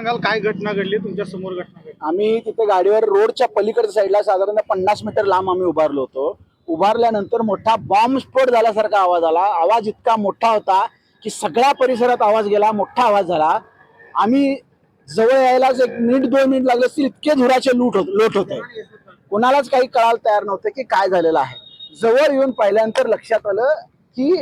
सांगाल काय घटना घडली तुमच्या समोर घटना घडली? आम्ही तिथे गाडीवर रोडच्या पलीकडच्या साईडला साधारणतः 50 मीटर लांब आम्ही उभारलो होतो. उभारल्यानंतर मोठा बॉम्ब स्फोट झाल्यासारखा आवाज आला. आवाज इतका मोठा होता की सगळ्या परिसरात आवाज गेला, मोठा आवाज झाला. आम्ही जवळ यायलाच 1-2 मिनिट लागले असतील, इतके धुराचे लोट होते. कोणालाच काही कळायला तयार नव्हते की काय झालेलं आहे. जवळ येऊन पाहिल्यानंतर लक्षात आलं की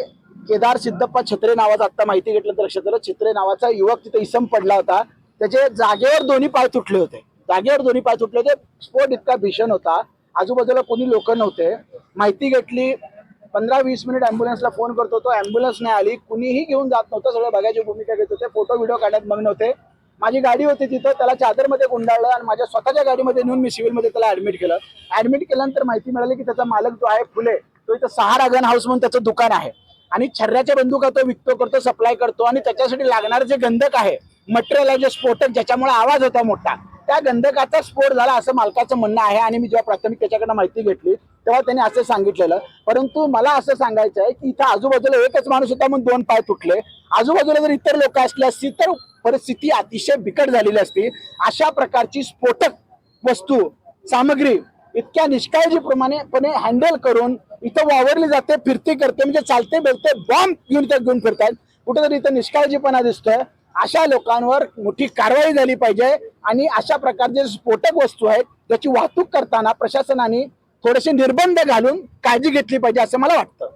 केदार सिद्धप्पा छत्रे नावाचा, आता माहिती घेतलं तर लक्षात आलं, छत्रे नावाचा युवक तिथे इसम पडला होता. त्याचे जागेवर दोन्ही पाय तुटले होते. स्फोट इतका भीषण होता. आजूबाजूला कोणी लोक नव्हते. माहिती घेतली, 15-20 मिनिट ॲम्ब्युलन्सला फोन करत होतो, ॲम्ब्युलन्स नाही आली. कुणीही घेऊन जात नव्हतं, सगळं बघायची भूमिका घेत होते. फोटो व्हिडिओ काढण्यात मग्न होते. माझी गाडी होती तिथं, त्याला चादरमध्ये गुंडाळलं आणि माझ्या स्वतःच्या गाडीमध्ये नेऊन मी सिव्हिलमध्ये त्याला ऍडमिट केलं. ऍडमिट केल्यानंतर माहिती मिळाली की त्याचा मालक जो आहे फुले, तो इथं सहारा गन हाऊस म्हणून त्याचं दुकान आहे आणि छर्ऱ्याच्या बंदुका तो विकतो करतो, सप्लाय करतो आणि त्याच्यासाठी लागणारे जे गंधक आहे, मटेरियल आहे, जे स्फोटक ज्याच्यामुळे आवाज होता मोठा, त्या गंधकाचा स्फोट झाला असं मालकाचं म्हणणं आहे. आणि मी जेव्हा प्राथमिक त्याच्याकडनं माहिती घेतली तेव्हा त्यांनी असं सांगितलेलं. परंतु मला असं सांगायचं आहे की इथं आजूबाजूला एकच माणूस होता म्हणून 2 पाय तुटले. आजूबाजूला जर इतर लोक असले असती तर परिस्थिती अतिशय बिकट झालेली असती. अशा प्रकारची स्फोटक वस्तू सामग्री इतक्या निष्काळजीपणे हँडल करून इथं वावरली जाते, फिरती करते, म्हणजे चालते बोलते बॉम्ब घेऊन फिरतात. कुठेतरी इथं निष्काळजीपणा दिसतोय. अशा लोकांवर मोठी कारवाई झाली पाहिजे आणि अशा प्रकारचे स्फोटक वस्तू आहेत त्याची वाहतूक करताना प्रशासनाने थोडेसे निर्बंध घालून काळजी घेतली पाहिजे असं मला वाटतं.